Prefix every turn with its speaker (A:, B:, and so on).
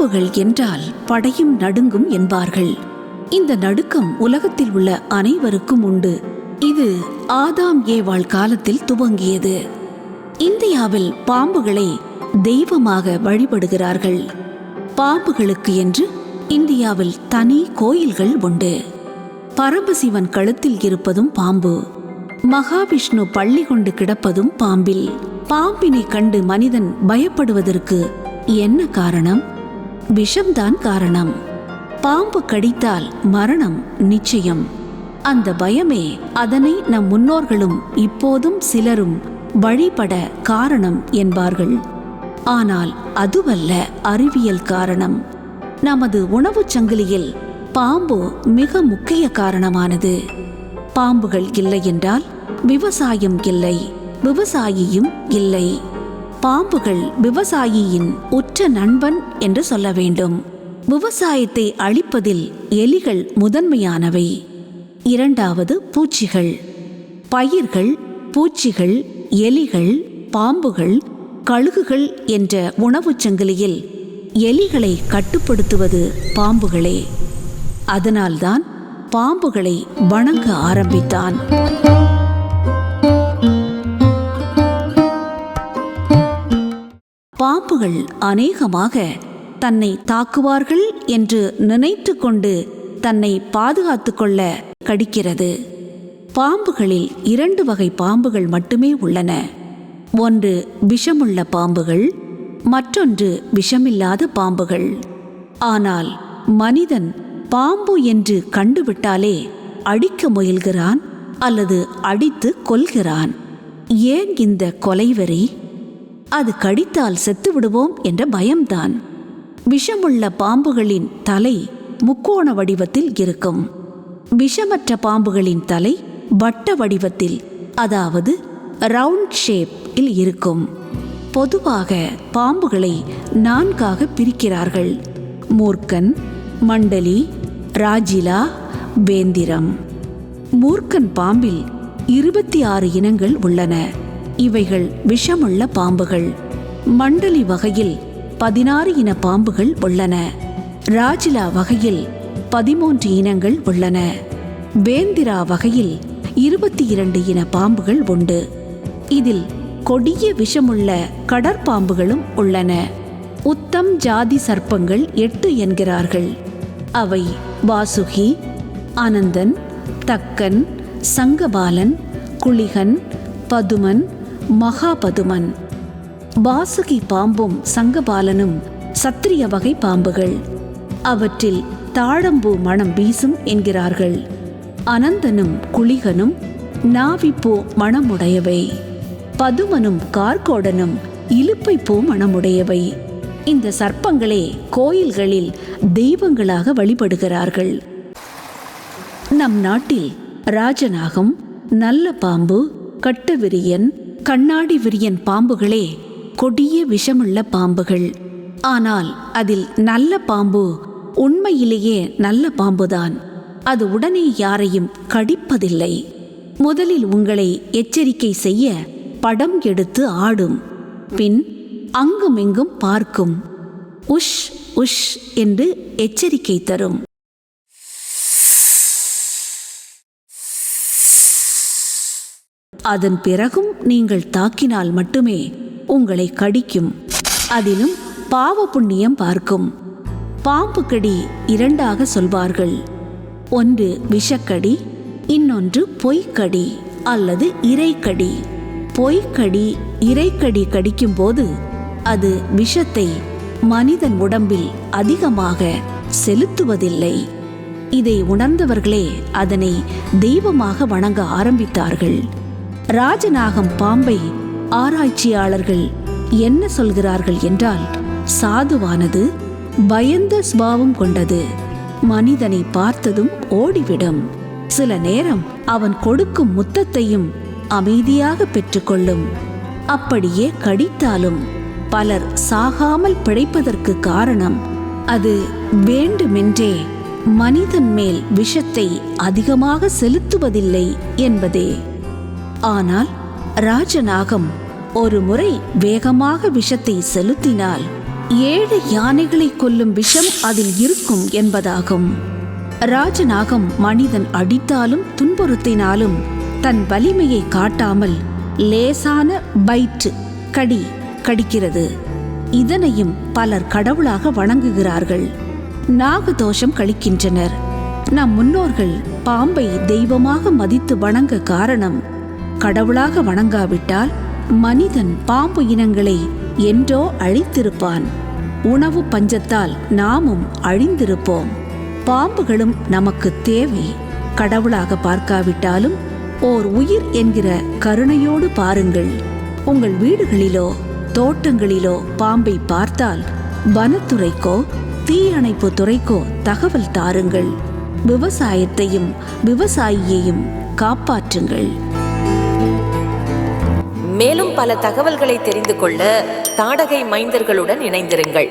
A: பாம்புகள் என்றால் படையும் நடுங்கும் என்பார்கள். இந்த நடுக்கம் உலகத்தில் உள்ள அனைவருக்கும் உண்டு. இது ஆதாம் ஏவாள் காலத்தில் துவங்கியது. இந்தியாவில் பாம்புகளை தெய்வமாக வழிபடுகிறார்கள். பாம்புகளுக்கு என்று இந்தியாவில் தனி கோயில்கள் உண்டு. பரமசிவன் கழுத்தில் இருப்பதும் பாம்பு, மகாவிஷ்ணு பள்ளி கொண்டு கிடப்பதும் பாம்பில். பாம்பினை கண்டு மனிதன் பயப்படுவதற்கு என்ன காரணம்? விஷம்தான் காரணம். பாம்பு கடித்தால் மரணம் நிச்சயம். அந்த பயமே அதனை நம் முன்னோர்களும் இப்போதும் சிலரும் வழிபட காரணம் என்பார்கள். ஆனால் அதுவல்ல அறிவியல் காரணம். நமது உணவுச் சங்கிலியில் பாம்பு மிக முக்கிய காரணமானது. பாம்புகள் இல்லை என்றால் விவசாயம் இல்லை, விவசாயியும் இல்லை. பாம்புகள் விவசாயியின் உற்ற நண்பன் என்று சொல்ல வேண்டும். விவசாயத்தை அழிப்பதில் எலிகள் முதன்மையானவை. இரண்டாவது பூச்சிகள். பயிர்கள், பூச்சிகள், எலிகள், பாம்புகள், கழுகுகள் என்ற உணவுச் சங்கிலியில் எலிகளை கட்டுப்படுத்துவது பாம்புகளே. அதனால்தான் பாம்புகளை வணங்க ஆரம்பித்தான். பாம்புகள் அநேகமாக தன்னை தாக்குவார்கள் என்று நினைத்து கொண்டு தன்னை பாதுகாத்து கொள்ள கடிக்கிறது. பாம்புகளில் 2 வகை பாம்புகள் மட்டுமே உள்ளன. ஒன்று விஷமுள்ள பாம்புகள், மற்றொன்று விஷமில்லாத பாம்புகள். ஆனால் மனிதன் பாம்பு என்று கண்டுவிட்டாலே அடிக்க முயல்கிறான் அல்லது அடித்து கொல்கிறான். ஏன் இந்த கொலைவெறி? அது கடித்தால் செத்து விடுவோம் என்ற பயம்தான். விஷமுள்ள பாம்புகளின் தலை முக்கோண வடிவத்தில் இருக்கும். விஷமற்ற பாம்புகளின் தலை வட்ட வடிவத்தில், அதாவது ரவுண்ட் ஷேப்பில் இருக்கும். பொதுவாக பாம்புகளை 4ஆக பிரிக்கிறார்கள்: மூர்க்கன், மண்டலி, ராஜிலா, வேந்திரம். மூர்க்கன் பாம்பில் 26 இனங்கள் உள்ளன. இவைகள் விஷமுள்ள பாம்புகள். மண்டலி வகையில் 16 இன பாம்புகள் உள்ளன. ராஜிலா வகையில் 13 இனங்கள் உள்ளன. வேந்திரா வகையில் 22 இன பாம்புகள் உண்டு. இதில் கொடிய விஷமுள்ள கடற்பாம்புகளும் உள்ளன. உத்தம் ஜாதி சர்ப்பங்கள் 8 என்கிறார்கள். அவை வாசுகி, அனந்தன், தக்கன், சங்கபாலன், குளிகன், பதுமன், மகாபதுமன். வாசுகி பாம்பும் சங்கபாலனும் சத்திரிய வகை பாம்புகள். அவற்றில் தாழம்பூ மணம் வீசும் என்கிறார்கள். அனந்தனும் குளிகனும் நாவிப்பூ மணமுடையவை. பதுமனும் கார்கோடனும் இலுப்பை பூ மணமுடையவை. இந்த சர்ப்பங்களே கோயில்களில் தெய்வங்களாக வழிபடுகிறார்கள். நம் நாட்டில் ராஜநாகம், நல்ல பாம்பு, கட்டவிரியன், கண்ணாடி விரியன் பாம்புகளே கொடிய விஷமுள்ள பாம்புகள். ஆனால் அதில் நல்ல பாம்பு உண்மையிலேயே நல்ல பாம்புதான். அது உடனே யாரையும் கடிப்பதில்லை. முதலில் உங்களை எச்சரிக்கை செய்ய படம் எடுத்து ஆடும். பின் அங்குமிங்கும் பார்க்கும். உஷ் உஷ் என்று எச்சரிக்கை தரும். அதன் பிறகும் நீங்கள் தாக்கினால் மட்டுமே உங்களை கடிக்கும். அதிலும் பாவ புண்ணியம் பார்க்கும். பாம்பு கடி 2ஆக சொல்வார்கள். ஒன்று விஷக்கடி, இன்னொன்று பொய்க்கடி அல்லது இறைக்கடி. பொய்க்கடி, இறைக்கடி கடிக்கும் போது அது விஷத்தை மனிதன் உடம்பில் அதிகமாக செலுத்துவதில்லை. இதை உணர்ந்தவர்களே அதனை தெய்வமாக வணங்க ஆரம்பித்தார்கள். ராஜநாகம் பாம்பை ஆராய்ச்சியாளர்கள் என்ன சொல்கிறார்கள் என்றால், சாதுவானது, பயந்த சுபாவம் கொண்டது, மனிதனை பார்த்ததும் ஓடிவிடும், சில நேரம் அவன் கொடுக்கும் முத்தத்தையும் அமைதியாக பெற்றுக்கொள்ளும், அப்படியே கடித்தாலும் பலர் சாகாமல் பிழைப்பதற்கு காரணம் அது வேண்டுமென்றே மனிதன் மேல் விஷத்தை அதிகமாக செலுத்துவதில்லை என்பதே. ஆனால் ராஜநாகம் ஒரு முறை வேகமாக விஷத்தை செலுத்தினால் 7 யானைகளை கொல்லும் விஷம் அதில் இருக்கும் என்பதாகும். ராஜநாகம் மனிதன் அடித்தாலும் துன்புறுத்தினாலும் தன் வலிமையை காட்டாமல் லேசான பைட் கடிக்கிறது. இதனையும் பலர் கடவுளாக வணங்குகிறார்கள். நாகதோஷம் கழிக்கின்றனர். நம் முன்னோர்கள் பாம்பை தெய்வமாக மதித்து வணங்க காரணம், கடவுளாக வணங்காவிட்டால் மனிதன் பாம்பு இனங்களை என்றோ அழித்திருப்பான். உணவு பஞ்சத்தால் நாமும் அழிந்திருப்போம். பாம்புகளும் நமக்கு தேவை. கடவுளாக பார்க்காவிட்டாலும் ஓர் உயிர் என்கிற கருணையோடு பாருங்கள். உங்கள் வீடுகளிலோ தோட்டங்களிலோ பாம்பை பார்த்தால் வனத்துறைக்கோ தீயணைப்பு துறைக்கோ தகவல் தாருங்கள். விவசாயத்தையும் விவசாயியையும் காப்பாற்றுங்கள்.
B: மேலும் பல தகவல்களை தெரிந்து கொள்ள தாடகை மைந்தர்களுடன் இணைந்திருங்கள்.